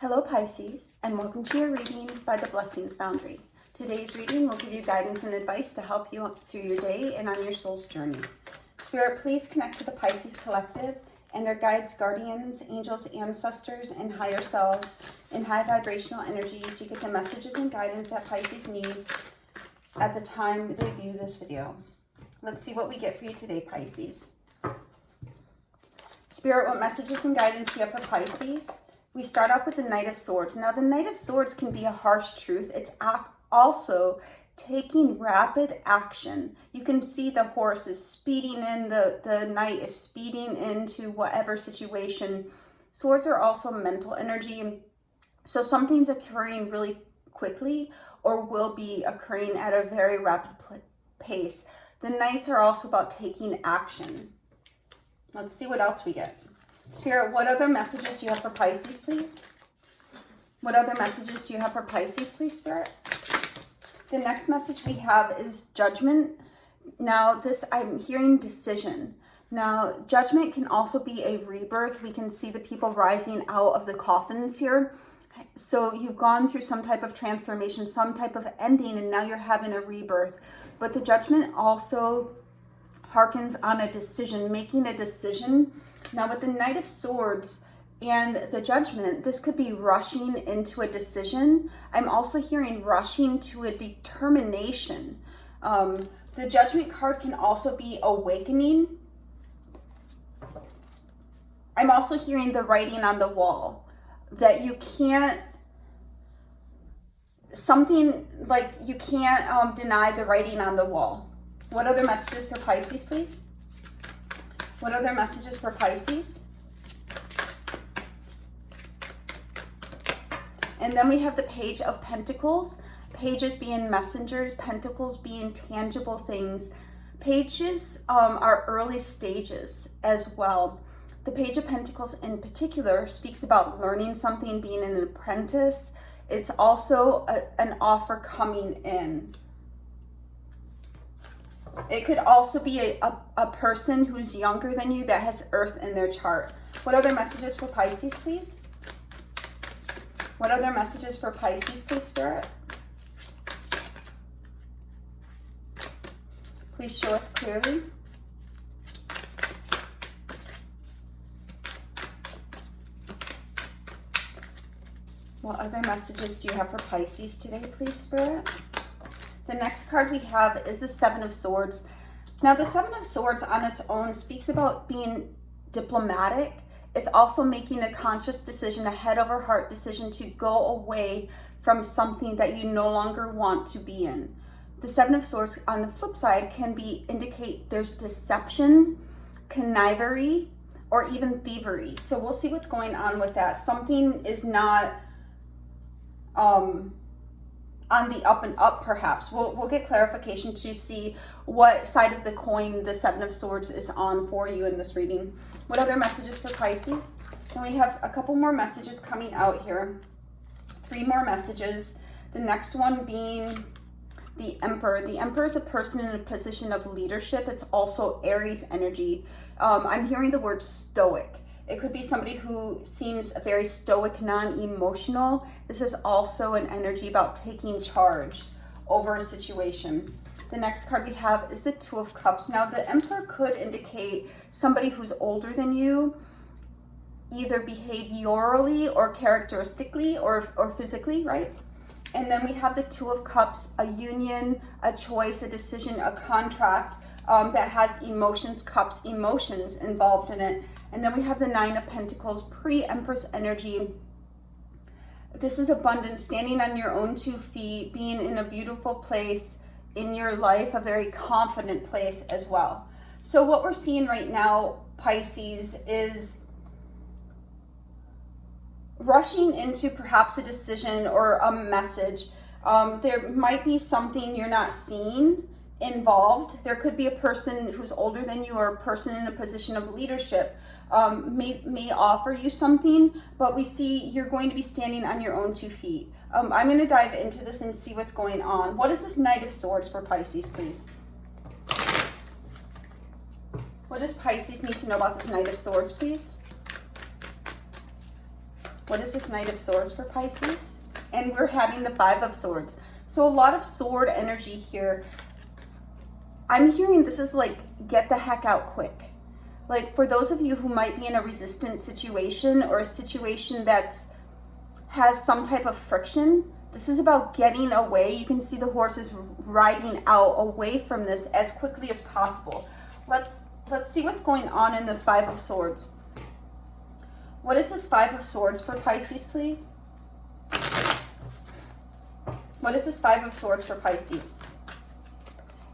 Hello Pisces, and welcome to your reading by the Blessings Foundry. Today's reading will give you guidance and advice to help you through your day and on your soul's journey. Spirit, please connect to the Pisces Collective and their guides, guardians, angels, ancestors, and higher selves in high vibrational energy to get the messages and guidance that Pisces needs at the time they view this video. Let's see what we get for you today, Pisces. Spirit, what messages and guidance do you have for Pisces? We start off with the Knight of Swords. Now, the Knight of Swords can be a harsh truth. It's also taking rapid action. You can see the horse is speeding in, the knight is speeding into whatever situation. Swords are also mental energy. So something's occurring really quickly or will be occurring at a very rapid pace. The Knights are also about taking action. Let's see what else we get. Spirit, what other messages do you have for Pisces, please? What other messages do you have for Pisces, please, Spirit? The next message we have is Judgment. Now, I'm hearing decision. Now, Judgment can also be a rebirth. We can see the people rising out of the coffins here. So you've gone through some type of transformation, some type of ending, and now you're having a rebirth. But the Judgment also harkens on a decision, making a decision. Now with the Knight of Swords and the Judgment, this could be rushing into a decision. I'm also hearing rushing to a determination. The Judgment card can also be awakening. I'm also hearing the writing on the wall, that you can't, something like you can't deny the writing on the wall. What other messages for Pisces, please? What other messages for Pisces? And then we have the Page of Pentacles. Pages being messengers, pentacles being tangible things. Pages are early stages as well. The Page of Pentacles in particular speaks about learning something, being an apprentice. It's also an offer coming in. It could also be a person who's younger than you that has Earth in their chart. What other messages for Pisces, please? What other messages for Pisces, please, Spirit? Please show us clearly. What other messages do you have for Pisces today, please, Spirit? The next card we have is the Seven of Swords. Now, the Seven of Swords on its own speaks about being diplomatic. It's also making a conscious decision, a head over heart decision to go away from something that you no longer want to be in. The Seven of Swords on the flip side can indicate there's deception, connivery, or even thievery. So we'll see what's going on with that. Something is not on the up and up, perhaps. We'll get clarification to see what side of the coin the Seven of Swords is on for you in this reading. What other messages for Pisces? And we have a couple more messages coming out here. 3 more messages. The next one being the Emperor. The Emperor is a person in a position of leadership. It's also Aries energy. I'm hearing the word stoic. It could be somebody who seems very stoic, non-emotional. This is also an energy about taking charge over a situation. The next card we have is the Two of Cups. Now, the Emperor could indicate somebody who's older than you, either behaviorally or characteristically or physically, right? And then we have the Two of Cups, a union, a choice, a decision, a contract that has emotions, cups, emotions involved in it. And then we have the Nine of Pentacles, pre-Empress energy. This is abundance, standing on your own 2 feet, being in a beautiful place in your life, a very confident place as well. So what we're seeing right now, Pisces, is rushing into perhaps a decision or a message. There might be something you're not seeing involved. There could be a person who's older than you or a person in a position of leadership may offer you something, but we see you're going to be standing on your own 2 feet. I'm going to dive into this and see what's going on. What is this Knight of Swords for Pisces, please? What does Pisces need to know about this Knight of Swords, please? What is this Knight of Swords for Pisces? And we're having the Five of Swords. So a lot of sword energy here. I'm hearing this is like, get the heck out quick. Like for those of you who might be in a resistant situation or a situation that has some type of friction, this is about getting away. You can see the horses riding out away from this as quickly as possible. Let's see what's going on in this Five of Swords. What is this Five of Swords for Pisces, please? What is this Five of Swords for Pisces?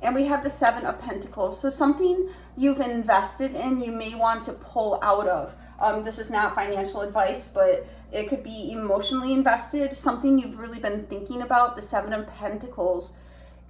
And we have the Seven of Pentacles. So something you've invested in, you may want to pull out of. This is not financial advice, but it could be emotionally invested. Something you've really been thinking about. The Seven of Pentacles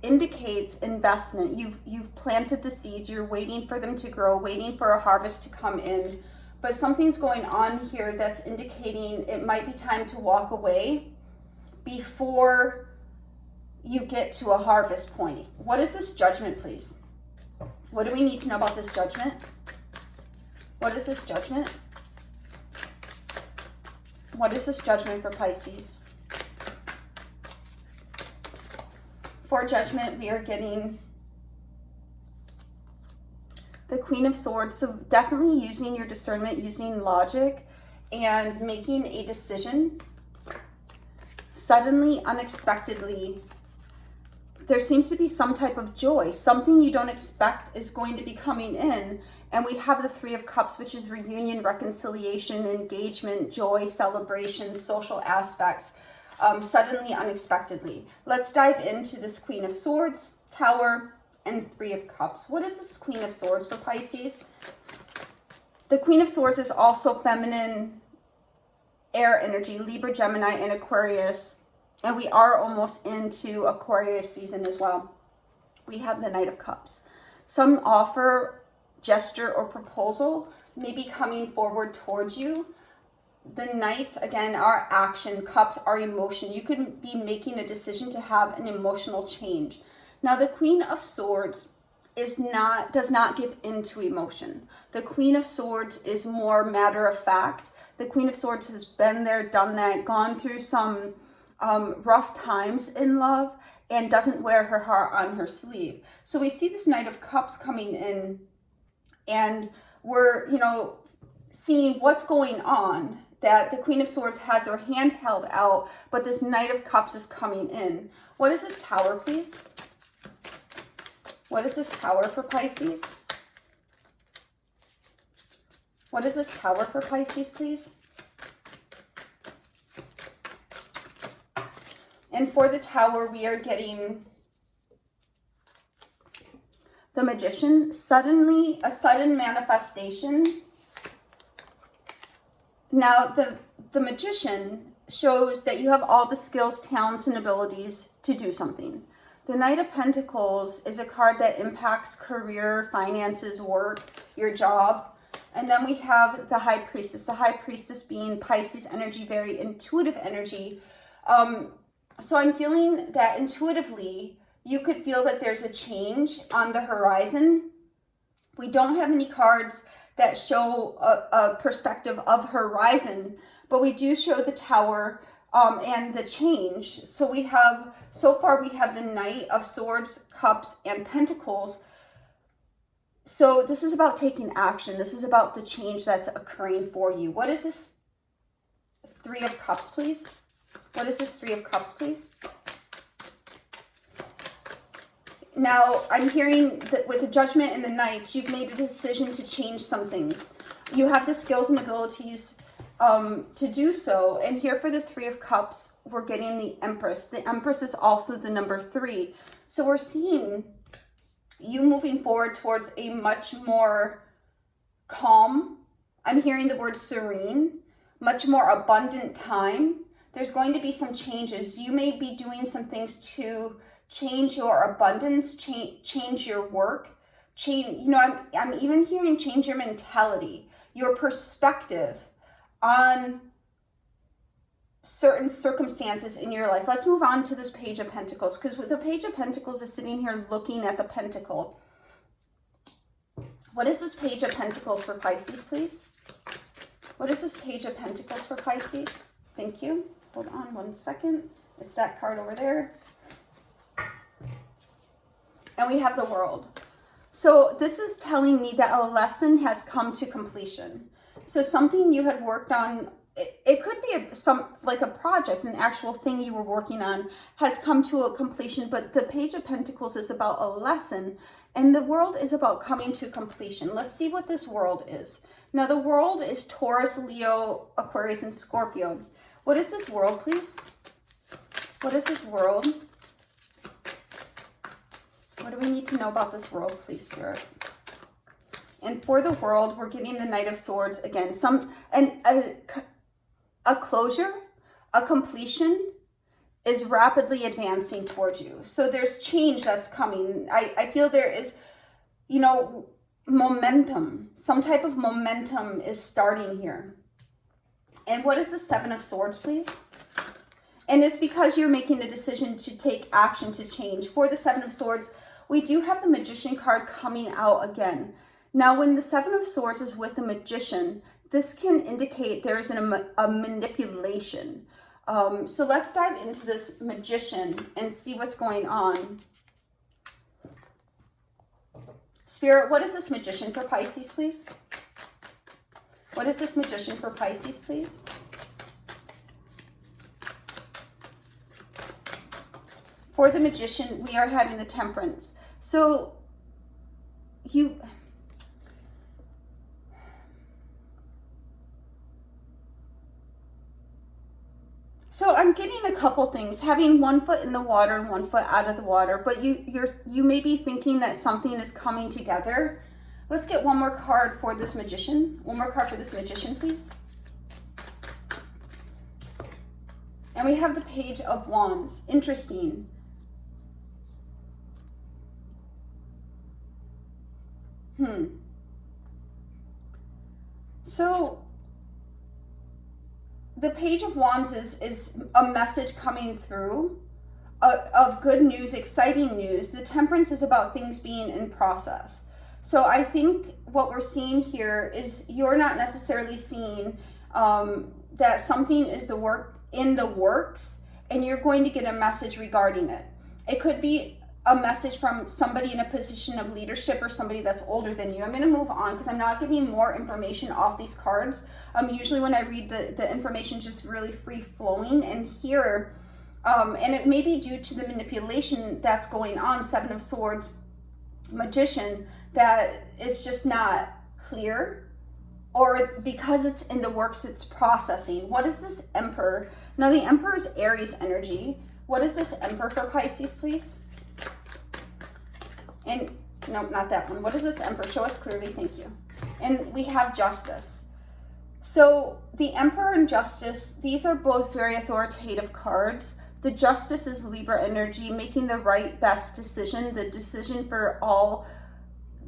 indicates investment. You've planted the seeds. You're waiting for them to grow, waiting for a harvest to come in. But something's going on here that's indicating it might be time to walk away before you get to a harvest point. What is this Judgment, please? What do we need to know about this Judgment? What is this Judgment? What is this Judgment for Pisces? For Judgment, we are getting the Queen of Swords. So definitely using your discernment, using logic, and making a decision. Suddenly, unexpectedly, there seems to be some type of joy. Something you don't expect is going to be coming in. And we have the Three of Cups, which is reunion, reconciliation, engagement, joy, celebration, social aspects. Suddenly, unexpectedly. Let's dive into this Queen of Swords, Tower, and Three of Cups. What is this Queen of Swords for Pisces? The Queen of Swords is also feminine, air energy, Libra, Gemini, and Aquarius. And we are almost into Aquarius season as well. We have the Knight of Cups. Some offer, gesture, or proposal may be coming forward towards you. The Knights, again, are action. Cups are emotion. You could be making a decision to have an emotional change. Now, the Queen of Swords does not give into emotion. The Queen of Swords is more matter of fact. The Queen of Swords has been there, done that, gone through some rough times in love, and doesn't wear her heart on her sleeve. So we see this Knight of Cups coming in, and we're, seeing what's going on, that the Queen of Swords has her hand held out, but this Knight of Cups is coming in. What is this Tower, please? What is this Tower for Pisces? What is this Tower for Pisces, please? And for the Tower, we are getting the Magician. A sudden manifestation. Now, the Magician shows that you have all the skills, talents, and abilities to do something. The Knight of Pentacles is a card that impacts career, finances, work, your job. And then we have the High Priestess. The High Priestess being Pisces energy, very intuitive energy. So I'm feeling that intuitively, you could feel that there's a change on the horizon. We don't have any cards that show a perspective of horizon, but we do show the Tower and the change. So far we have the Knight of Swords, Cups, and Pentacles. So this is about taking action. This is about the change that's occurring for you. What is this Three of Cups, please? What is this Three of Cups, please? Now, I'm hearing that with the Judgment and the Knights, you've made a decision to change some things. You have the skills and abilities to do so. And here for the Three of Cups, we're getting the Empress. The Empress is also the number 3. So we're seeing you moving forward towards a much more calm, I'm hearing the word serene, much more abundant time. There's going to be some changes. You may be doing some things to change your abundance, change your work, I'm even hearing change your mentality, your perspective on certain circumstances in your life. Let's move on to this Page of Pentacles, because the Page of Pentacles is sitting here looking at the Pentacle. What is this Page of Pentacles for Pisces, please? What is this Page of Pentacles for Pisces? Thank you. Hold on 1 second. It's that card over there. And we have the World. So this is telling me that a lesson has come to completion. So something you had worked on, it could be like a project, an actual thing you were working on has come to a completion, but the Page of Pentacles is about a lesson, and the World is about coming to completion. Let's see what this World is. Now the World is Taurus, Leo, Aquarius, and Scorpio. What is this World, please? What is this World? What do we need to know about this World, please, Spirit? And for the World, we're getting the Knight of Swords again. A closure, a completion is rapidly advancing towards you. So there's change that's coming. I feel there is, you know, momentum. Some type of momentum is starting here. And what is the Seven of Swords, please? And it's because you're making a decision to take action to change. For the Seven of Swords, we do have the Magician card coming out again. Now, when the Seven of Swords is with the Magician, this can indicate there is a manipulation. So let's dive into this Magician and see what's going on. Spirit, what is this Magician for Pisces, please? What is this Magician for Pisces, please? For the Magician, we are having the Temperance. So I'm getting a couple things, having 1 foot in the water and 1 foot out of the water, but you may be thinking that something is coming together. Let's get one more card for this Magician. One more card for this Magician, please. And we have the Page of Wands. Interesting. So the Page of Wands is a message coming through of good news, exciting news. The Temperance is about things being in process. So I think what we're seeing here is you're not necessarily seeing that something is in the works, and you're going to get a message regarding it. It could be a message from somebody in a position of leadership or somebody that's older than you. I'm going to move on because I'm not getting more information off these cards. Usually when I read the information just really free flowing, and here, and it may be due to the manipulation that's going on, Seven of Swords, Magician, that it's just not clear, or because it's in the works, it's processing. What is this Emperor? Now the Emperor is Aries energy. What is this Emperor for Pisces, please? And no, not that one. What is this Emperor? Show us clearly, thank you. And we have Justice. So the Emperor and Justice, these are both very authoritative cards. The Justice is Libra energy, making the right, best decision, the decision for all,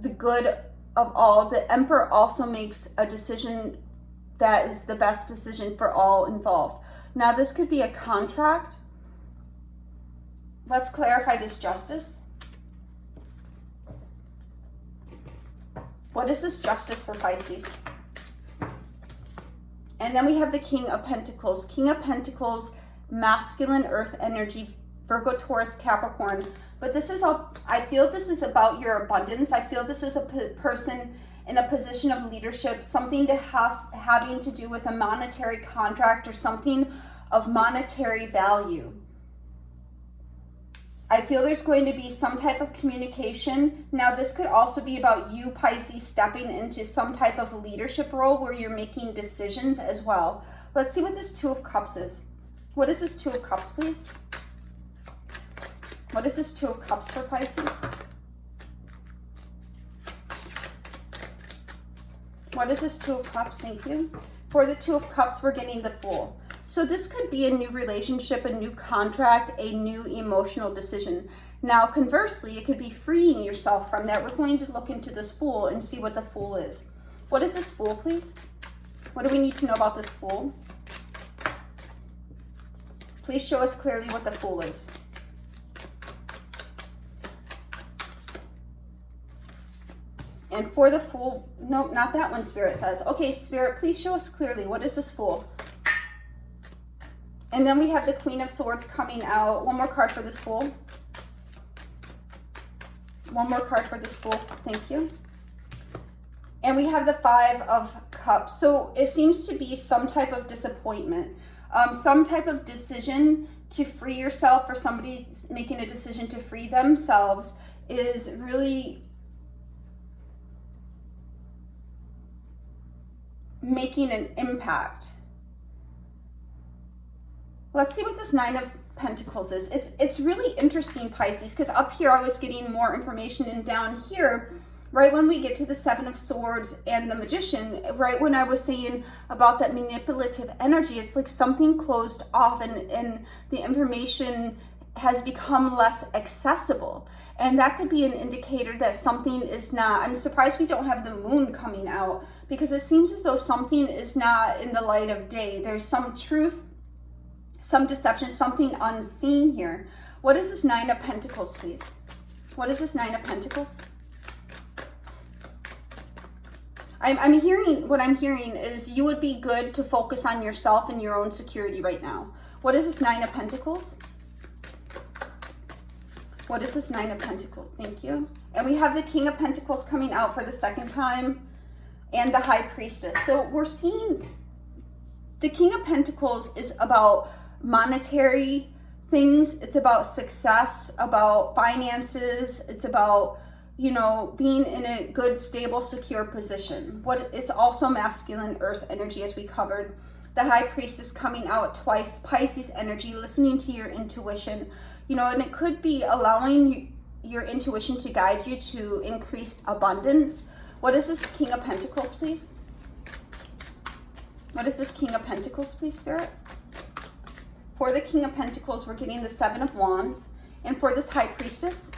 the good of all. The Emperor also makes a decision that is the best decision for all involved. Now this could be a contract. Let's clarify this Justice. What is this Justice for Pisces? And then we have the King of Pentacles. King of Pentacles, masculine earth energy, Virgo, Taurus, Capricorn. But this is all, I feel this is about your abundance. I feel this is a person in a position of leadership, something to having to do with a monetary contract or something of monetary value. I feel there's going to be some type of communication. Now, this could also be about you, Pisces, stepping into some type of leadership role where you're making decisions as well. Let's see what this Two of Cups is. What is this Two of Cups, please? What is this Two of Cups for Pisces? What is this Two of Cups? Thank you. For the Two of Cups, we're getting the Fool. So this could be a new relationship, a new contract, a new emotional decision. Now, conversely, it could be freeing yourself from that. We're going to look into this Fool and see what the Fool is. What is this Fool, please? What do we need to know about this Fool? Please show us clearly what the Fool is. And for the Fool, no, not that one, Spirit says. Okay, Spirit, please show us clearly. What is this Fool? And then we have the Queen of Swords coming out. One more card for this Fool. One more card for this Fool. Thank you. And we have the Five of Cups. So it seems to be some type of disappointment, some type of decision to free yourself, or somebody making a decision to free themselves is really making an impact. Let's see what this Nine of Pentacles is. It's really interesting, Pisces, because up here I was getting more information, and down here, right when we get to the Seven of Swords and the Magician, right when I was saying about that manipulative energy, it's like something closed off, and the information has become less accessible. And that could be an indicator that something is not, I'm surprised we don't have the Moon coming out, because it seems as though something is not in the light of day. There's some truth, some deception, something unseen here. What is this Nine of Pentacles, please? What is this Nine of Pentacles? I'm hearing, what I'm hearing is you would be good to focus on yourself and your own security right now. What is this Nine of Pentacles? What is this Nine of Pentacles? Thank you. And we have the King of Pentacles coming out for the second time, and the High Priestess. So we're seeing the King of Pentacles is about monetary things. It's about success, about finances. It's about, you know, being in a good, stable, secure position. It's also masculine earth energy, as we covered. The High Priestess coming out twice, Pisces energy, listening to your intuition, you know, and it could be allowing your intuition to guide you to increased abundance. What is this King of Pentacles, please? What is this King of Pentacles, please, Spirit? For the King of Pentacles, we're getting the Seven of Wands. And for this High Priestess,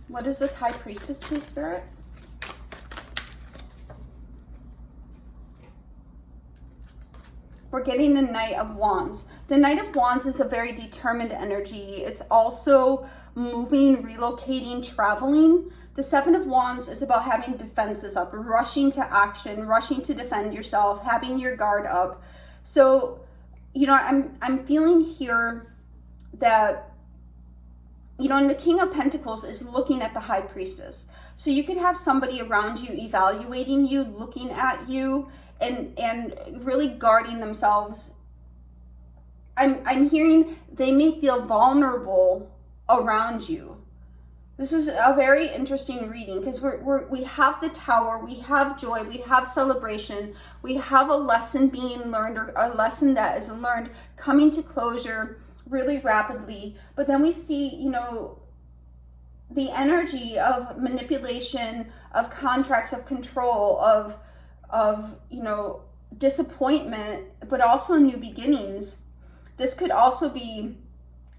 what is this High Priestess, please, Spirit? We're getting the Knight of Wands. The Knight of Wands is a very determined energy. It's also moving, relocating, traveling. The Seven of Wands is about having defenses up, rushing to action, rushing to defend yourself, having your guard up. So, you know, I'm feeling here that, you know, and the King of Pentacles is looking at the High Priestess. So you could have somebody around you evaluating you, looking at you, and really guarding themselves. I'm hearing they may feel vulnerable around you. This is a very interesting reading, because we have the Tower, we have joy, we have celebration, we have a lesson being learned, or a lesson that is learned coming to closure really rapidly. But then we see, you know, the energy of manipulation, of contracts, of control, of you know, disappointment, but also new beginnings. This could also be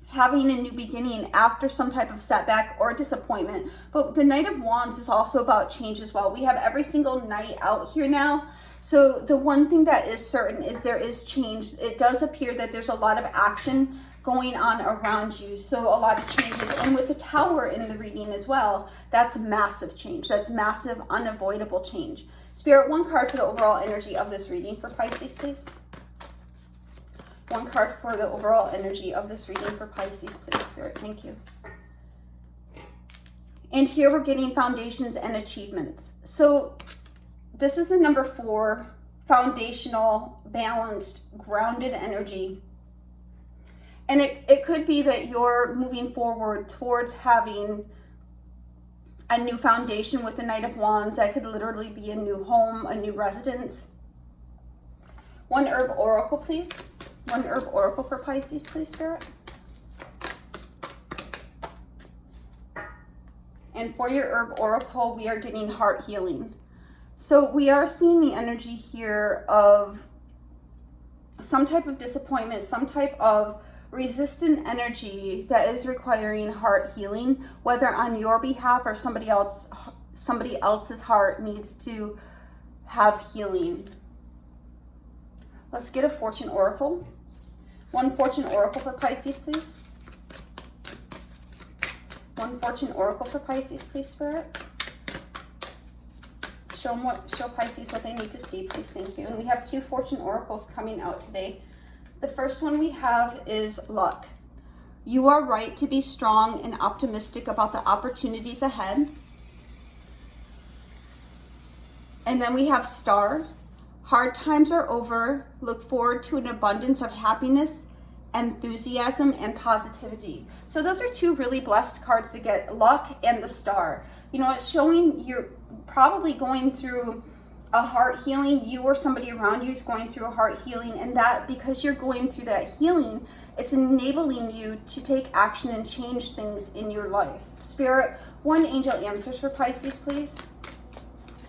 having a new beginning after some type of setback or disappointment. But the Knight of Wands is also about change as well. We have every single knight out here now. So the one thing that is certain is there is change. It does appear that there's a lot of action going on around you. So a lot of changes. And with the Tower in the reading as well, that's massive change. That's massive, unavoidable change. Spirit, one card for the overall energy of this reading for Pisces, please. One card for the overall energy of this reading for Pisces, please, Spirit. Thank you. And here we're getting foundations and achievements. So this is the number 4, foundational, balanced, grounded energy. And it could be that you're moving forward towards having a new foundation with the Knight of Wands. That could literally be a new home, a new residence. One herb oracle, please. One herb oracle for Pisces, please, Spirit. And for your herb oracle, we are getting heart healing. So we are seeing the energy here of some type of disappointment, some type of resistant energy that is requiring heart healing, whether on your behalf or somebody else's heart needs to have healing. Let's get a fortune oracle. One fortune oracle for Pisces, please. One fortune oracle for Pisces, please, Spirit. Show Pisces what they need to see, please. Thank you. And we have 2 fortune oracles coming out today. The first one we have is luck. You are right to be strong and optimistic about the opportunities ahead. And then we have star. Hard times are over. Look forward to an abundance of happiness, enthusiasm, and positivity. So those are 2 really blessed cards to get, luck and the star. You know, it's showing you're probably going through a heart healing. You or somebody around you is going through a heart healing, and that because you're going through that healing, it's enabling you to take action and change things in your life. Spirit, 1 angel answers for Pisces, please.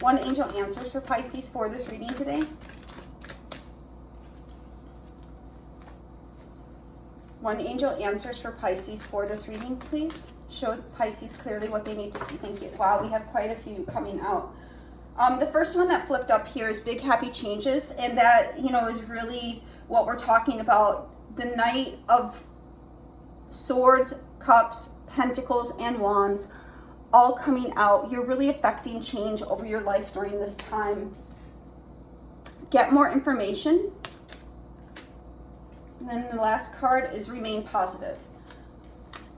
1 angel answers for Pisces for this reading today. 1 angel answers for Pisces for this reading, please. Show Pisces clearly what they need to see. Thank you. Wow, we have quite a few coming out. The first one that flipped up here is big happy changes, and that, you know, is really what we're talking about. The Knight of Swords, Cups, Pentacles, and Wands all coming out. You're really affecting change over your life during this time. Get more information. And then the last card is remain positive.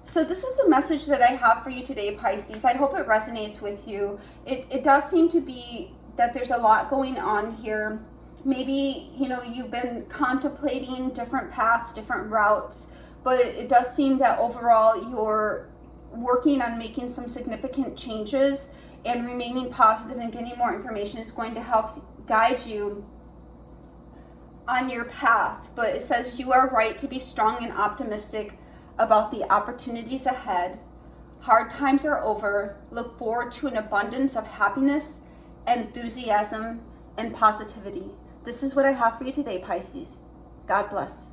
So this is the message that I have for you today, Pisces. I hope it resonates with you. It does seem to be that there's a lot going on here. Maybe, you know, you've been contemplating different paths, different routes, but it does seem that overall you're working on making some significant changes, and remaining positive and getting more information is going to help guide you on your path. But it says you are right to be strong and optimistic about the opportunities ahead. Hard times are over. Look forward to an abundance of happiness, enthusiasm, and positivity. This is what I have for you today, Pisces. God bless.